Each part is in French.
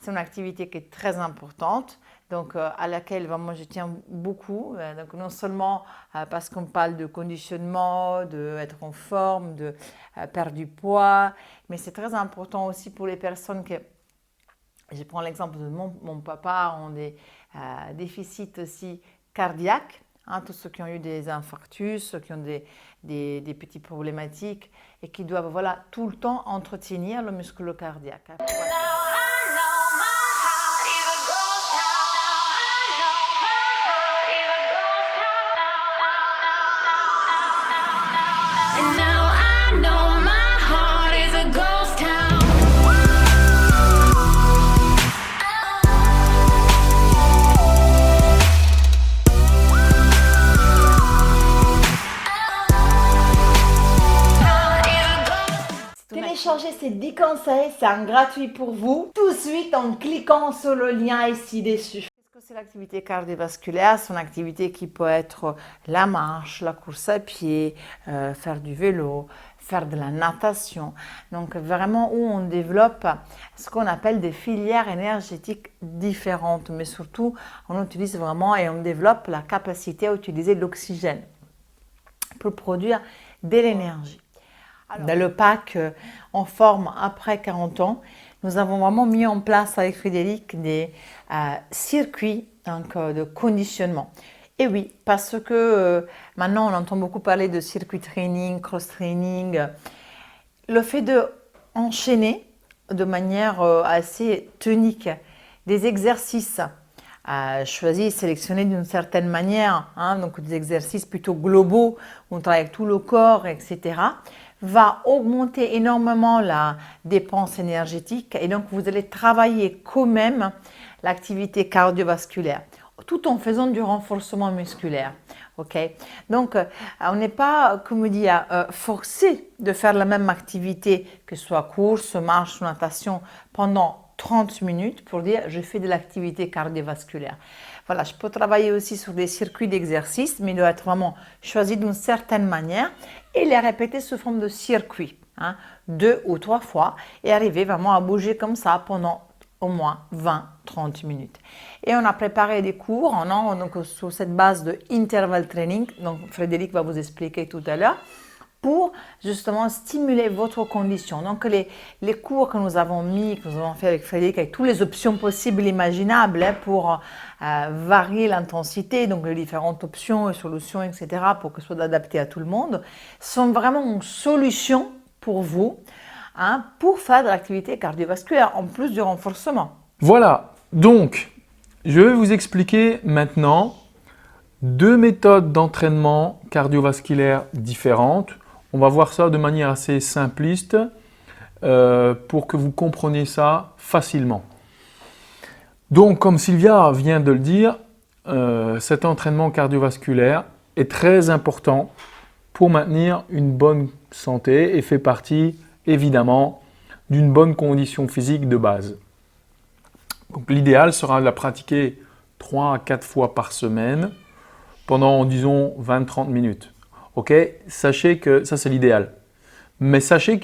C'est une activité qui est très importante, donc à laquelle vraiment je tiens beaucoup. Donc non seulement parce qu'on parle de conditionnement, d'être en forme, de perdre du poids, mais c'est très important aussi pour les personnes qui, je prends l'exemple de mon papa, ont des déficits aussi cardiaques, hein, tous ceux qui ont eu des infarctus, ceux qui ont des petites problématiques et qui doivent voilà, tout le temps entretenir le muscle cardiaque. Voilà. Téléchargez ces 10 conseils, c'est un gratuit pour vous, tout de suite en cliquant sur le lien ici dessus. Qu'est-ce que c'est l'activité cardiovasculaire? C'est une activité qui peut être la marche, la course à pied, faire du vélo, faire de la natation. Donc vraiment où on développe ce qu'on appelle des filières énergétiques différentes, mais surtout on utilise vraiment et on développe la capacité à utiliser l'oxygène pour produire de l'énergie. Dans le pack en forme après 40 ans, nous avons vraiment mis en place avec Frédéric des circuits donc, de conditionnement. Et oui, parce que maintenant on entend beaucoup parler de circuit training, cross-training. Le fait d'enchaîner de manière assez tonique des exercices choisis, sélectionnés d'une certaine manière, hein, donc des exercices plutôt globaux, où on travaille avec tout le corps, etc., va augmenter énormément la dépense énergétique et donc vous allez travailler quand même l'activité cardiovasculaire tout en faisant du renforcement musculaire. Okay? Donc, on n'est pas, comme on dit, forcé de faire la même activité, que ce soit course, marche ou natation, pendant 30 minutes pour dire je fais de l'activité cardiovasculaire. Voilà, je peux travailler aussi sur des circuits d'exercice, mais il doit être vraiment choisi d'une certaine manière et les répéter sous forme de circuit, hein, 2 ou 3 fois et arriver vraiment à bouger comme ça pendant au moins 20-30 minutes. Et on a préparé des cours donc sur cette base de interval training, donc Frédéric va vous expliquer tout à l'heure, pour justement stimuler votre condition. Donc les cours que nous avons fait avec Frédéric, avec toutes les options possibles et imaginables hein, pour varier l'intensité, donc les différentes options et solutions, etc., pour que ce soit adapté à tout le monde, sont vraiment une solution pour vous, hein, pour faire de l'activité cardiovasculaire, en plus du renforcement. Voilà, donc je vais vous expliquer maintenant 2 méthodes d'entraînement cardiovasculaire différentes. On va voir ça de manière assez simpliste pour que vous compreniez ça facilement. Donc, comme Sylvia vient de le dire, cet entraînement cardiovasculaire est très important pour maintenir une bonne santé et fait partie évidemment d'une bonne condition physique de base. Donc, l'idéal sera de la pratiquer 3 à 4 fois par semaine pendant, disons, 20-30 minutes. Ok, sachez que ça c'est l'idéal. Mais sachez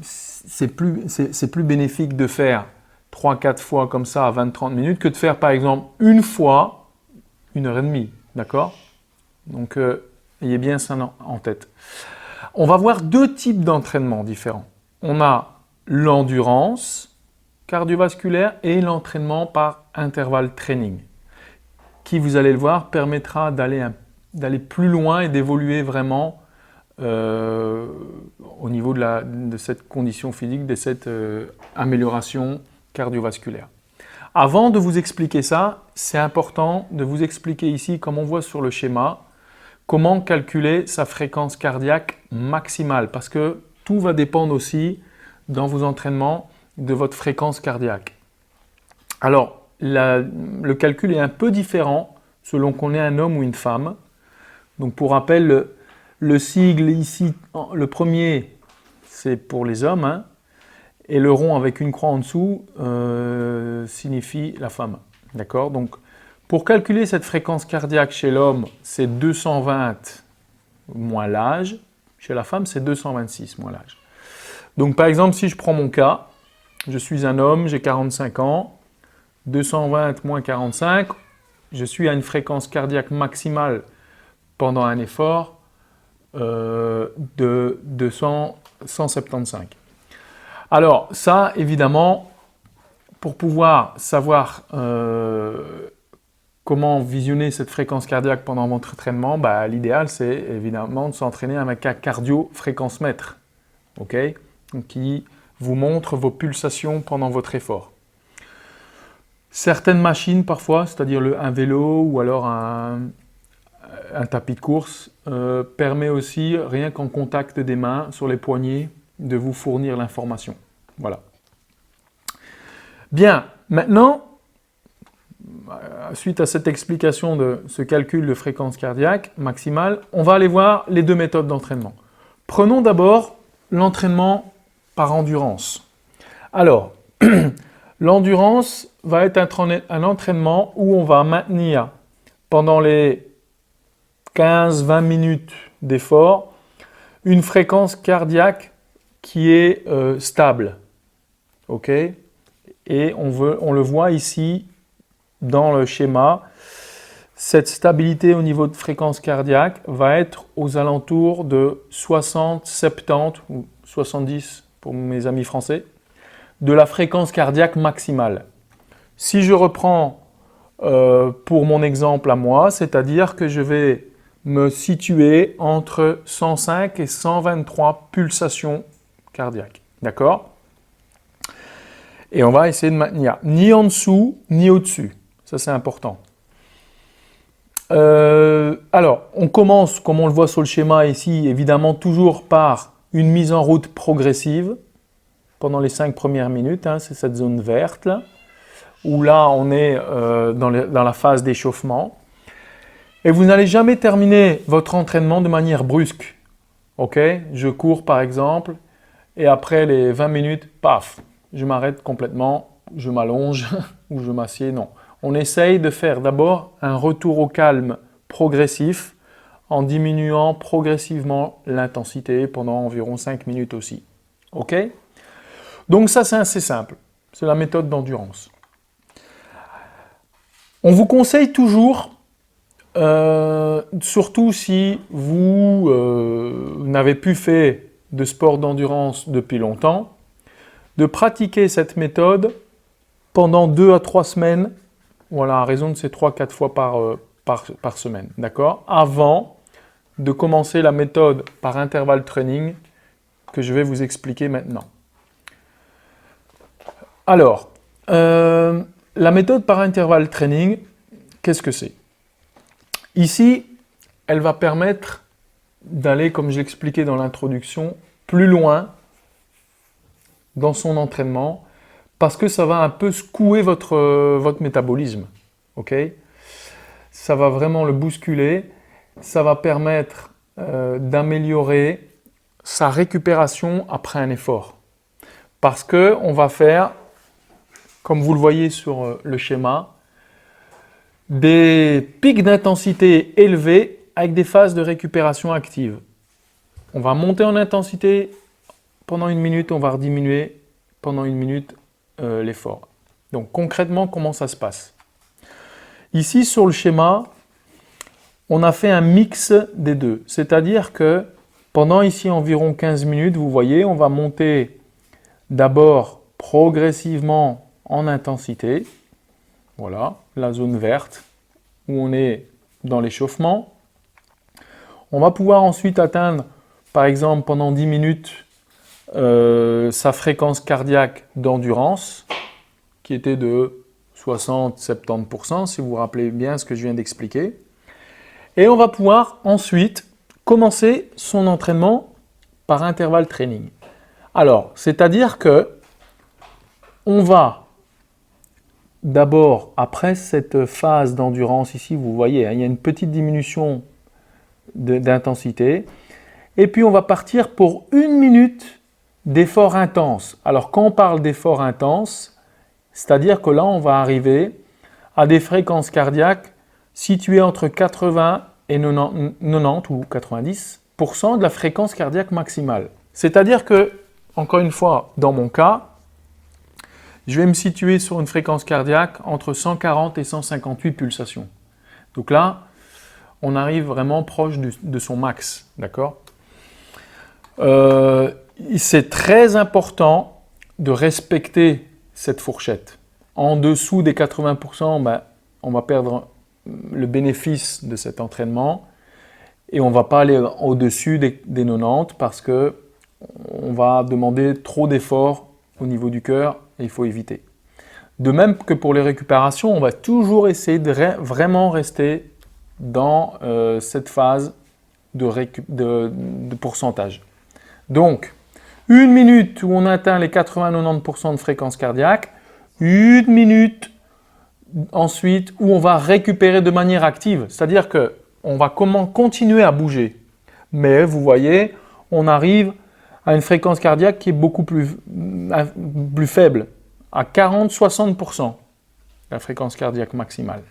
c'est plus bénéfique de faire 3-4 fois comme ça à 20-30 minutes que de faire par exemple une fois 1h30. D'accord? Donc ayez bien ça en tête. On va voir 2 types d'entraînement différents. On a l'endurance cardiovasculaire et l'entraînement par intervalle training, qui, vous allez le voir, permettra d'aller plus loin et d'évoluer vraiment au niveau de cette condition physique, de cette amélioration cardiovasculaire. Avant de vous expliquer ça, c'est important de vous expliquer ici, comme on voit sur le schéma, comment calculer sa fréquence cardiaque maximale, parce que tout va dépendre aussi dans vos entraînements de votre fréquence cardiaque. Alors, le calcul est un peu différent selon qu'on est un homme ou une femme. Donc pour rappel, le sigle ici, le premier, c'est pour les hommes, hein, et le rond avec une croix en dessous signifie la femme. D'accord? Donc pour calculer cette fréquence cardiaque chez l'homme, c'est 220 moins l'âge. Chez la femme, c'est 226 moins l'âge. Donc par exemple, si je prends mon cas, je suis un homme, j'ai 45 ans, 220 moins 45, je suis à une fréquence cardiaque maximale pendant un effort de 175. Alors ça, évidemment, pour pouvoir savoir comment visionner cette fréquence cardiaque pendant votre entraînement, l'idéal c'est évidemment de s'entraîner avec un cardio-fréquence-mètre, qui vous montre vos pulsations pendant votre effort. Certaines machines parfois, c'est-à-dire un vélo ou alors un tapis de course, permet aussi, rien qu'en contact des mains sur les poignets, de vous fournir l'information. Voilà. Bien, maintenant, suite à cette explication de ce calcul de fréquence cardiaque maximale, on va aller voir les deux méthodes d'entraînement. Prenons d'abord l'entraînement par endurance. Alors, l'endurance va être un entraînement où on va maintenir pendant les 15-20 minutes d'effort une fréquence cardiaque qui est stable. OK ? Et on le voit ici dans le schéma. Cette stabilité au niveau de fréquence cardiaque va être aux alentours de 60, 70 ou 70 pour mes amis français, de la fréquence cardiaque maximale. Si je reprends pour mon exemple à moi, c'est-à-dire que je vais me situer entre 105 et 123 pulsations cardiaques. D'accord ? Et on va essayer de maintenir ni en dessous, ni au-dessus. Ça, c'est important. Alors, on commence, comme on le voit sur le schéma ici, évidemment toujours par une mise en route progressive pendant les 5 premières minutes. C'est cette zone verte, là, où là, on est dans la phase d'échauffement. Et vous n'allez jamais terminer votre entraînement de manière brusque. Ok ? Je cours, par exemple, et après les 20 minutes, paf, je m'arrête complètement, je m'allonge ou je m'assieds. Non. On essaye de faire d'abord un retour au calme progressif en diminuant progressivement l'intensité pendant environ 5 minutes aussi. OK ? Donc ça, c'est assez simple. C'est la méthode d'endurance. On vous conseille toujours, surtout si vous n'avez plus fait de sport d'endurance depuis longtemps, de pratiquer cette méthode pendant 2 à 3 semaines, voilà, à raison de ces 3-4 fois par semaine, d'accord ? Avant de commencer la méthode par intervalle training que je vais vous expliquer maintenant. Alors, la méthode par intervalle training, qu'est-ce que c'est ? Ici, elle va permettre d'aller, comme je l'expliquais dans l'introduction, plus loin dans son entraînement, parce que ça va un peu secouer votre métabolisme. Okay ? Ça va vraiment le bousculer, ça va permettre d'améliorer sa récupération après un effort. Parce qu'on va faire, comme vous le voyez sur le schéma, des pics d'intensité élevés avec des phases de récupération active. On va monter en intensité pendant 1 minute, on va rediminuer pendant 1 minute l'effort. Donc concrètement, comment ça se passe ? Ici sur le schéma, on a fait un mix des deux. C'est-à-dire que pendant ici environ 15 minutes, vous voyez, on va monter d'abord progressivement en intensité. Voilà, la zone verte où on est dans l'échauffement. On va pouvoir ensuite atteindre, par exemple, pendant 10 minutes, sa fréquence cardiaque d'endurance, qui était de 60-70%, si vous vous rappelez bien ce que je viens d'expliquer. Et on va pouvoir ensuite commencer son entraînement par intervalle training. Alors, c'est-à-dire que on va d'abord, après cette phase d'endurance, ici vous voyez, il y a une petite diminution d'intensité, et puis on va partir pour 1 minute d'effort intense. Alors quand on parle d'effort intense, c'est-à-dire que là on va arriver à des fréquences cardiaques situées entre 80 et 90 ou 90% de la fréquence cardiaque maximale. C'est-à-dire que, encore une fois, dans mon cas, je vais me situer sur une fréquence cardiaque entre 140 et 158 pulsations. Donc là, on arrive vraiment proche de son max, d'accord? C'est très important de respecter cette fourchette. En dessous des 80%, ben, on va perdre le bénéfice de cet entraînement et on ne va pas aller au-dessus des 90 parce qu'on va demander trop d'efforts au niveau du cœur et il faut éviter. De même que pour les récupérations, on va toujours essayer de vraiment rester dans cette phase de pourcentage. Donc, une minute où on atteint les 80-90% de fréquence cardiaque, une minute ensuite où on va récupérer de manière active, c'est-à-dire qu'on va continuer à bouger. Mais vous voyez, on arrive à une fréquence cardiaque qui est beaucoup plus faible, à 40-60%, la fréquence cardiaque maximale.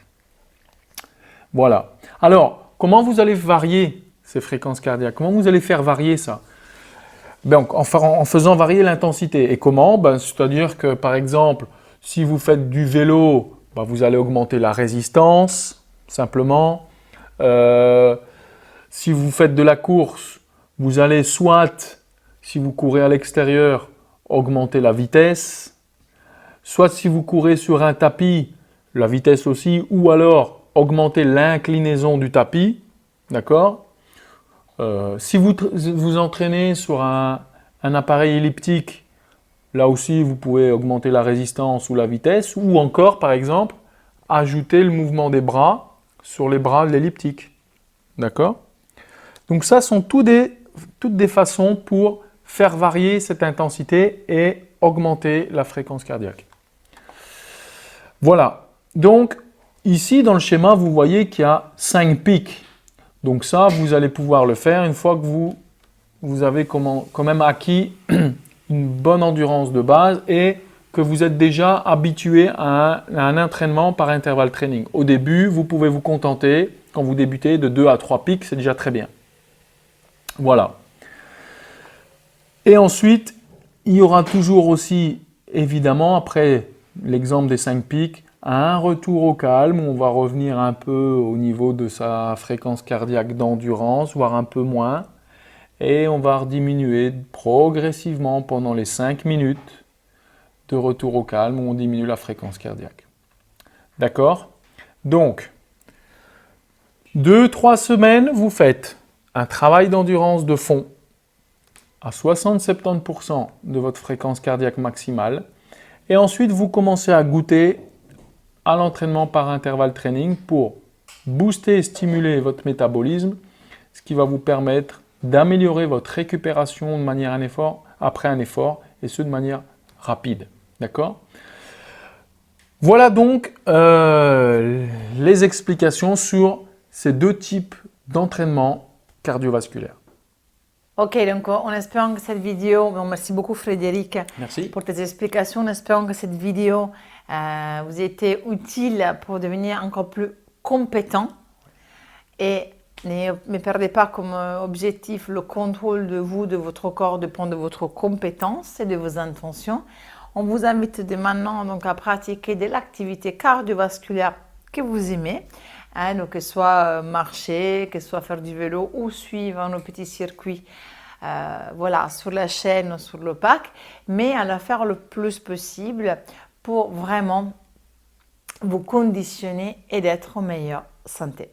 Voilà. Alors, comment vous allez varier ces fréquences cardiaques? Comment vous allez faire varier ça? Ben, en faisant varier l'intensité. Et comment? Ben, c'est-à-dire que, par exemple, si vous faites du vélo, ben, vous allez augmenter la résistance, simplement. Si vous faites de la course, vous allez soit, si vous courez à l'extérieur, augmenter la vitesse, soit si vous courez sur un tapis, la vitesse aussi, ou alors augmenter l'inclinaison du tapis, d'accord? Si vous vous entraînez sur un appareil elliptique, là aussi vous pouvez augmenter la résistance ou la vitesse, ou encore par exemple ajouter le mouvement des bras sur les bras de l'elliptique, d'accord? Donc ça sont toutes des façons pour faire varier cette intensité et augmenter la fréquence cardiaque. Voilà, donc ici dans le schéma vous voyez qu'il y a 5 pics. Donc ça, vous allez pouvoir le faire une fois que vous avez quand même acquis une bonne endurance de base et que vous êtes déjà habitué à un entraînement par intervalle training. Au début, vous pouvez vous contenter, quand vous débutez, de 2 à 3 pics, c'est déjà très bien. Voilà. Et ensuite, il y aura toujours aussi, évidemment, après l'exemple des 5 pics, un retour au calme où on va revenir un peu au niveau de sa fréquence cardiaque d'endurance, voire un peu moins. Et on va diminuer progressivement pendant les 5 minutes de retour au calme où on diminue la fréquence cardiaque. D'accord? Donc, 2-3 semaines, vous faites un travail d'endurance de fond à 60-70% de votre fréquence cardiaque maximale. Et ensuite, vous commencez à goûter à l'entraînement par intervalle training pour booster et stimuler votre métabolisme, ce qui va vous permettre d'améliorer votre récupération de manière après un effort, et ce de manière rapide. D'accord? Voilà donc les explications sur ces deux types d'entraînement cardiovasculaire. Ok, donc en espérant que cette vidéo, merci beaucoup Frédéric pour tes explications, en espérant que cette vidéo vous ait été utile pour devenir encore plus compétent et ne perdez pas comme objectif le contrôle de vous, de votre corps, dépend de votre compétence et de vos intentions. On vous invite dès maintenant donc, à pratiquer de l'activité cardiovasculaire que vous aimez. Donc que ce soit marcher, que ce soit faire du vélo ou suivre nos petits circuits voilà, sur la chaîne ou sur le parc, mais à le faire le plus possible pour vraiment vous conditionner et d'être en meilleure santé.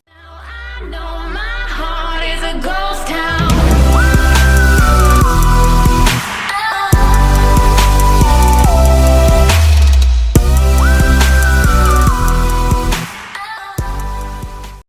I know my heart is a ghost town.